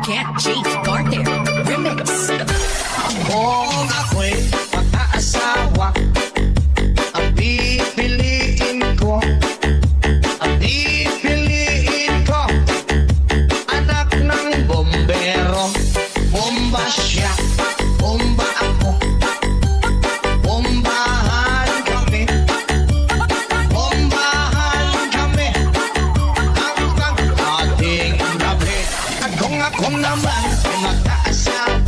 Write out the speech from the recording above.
Get Jake Carter Remix. Kung ako'y mag-aasawa, ang pipiliin ko, anak ng bombero. Bomba siya, bomba ako, bombahan kami hanggang ating gabi. At kung ako naman ay mag-aasawa,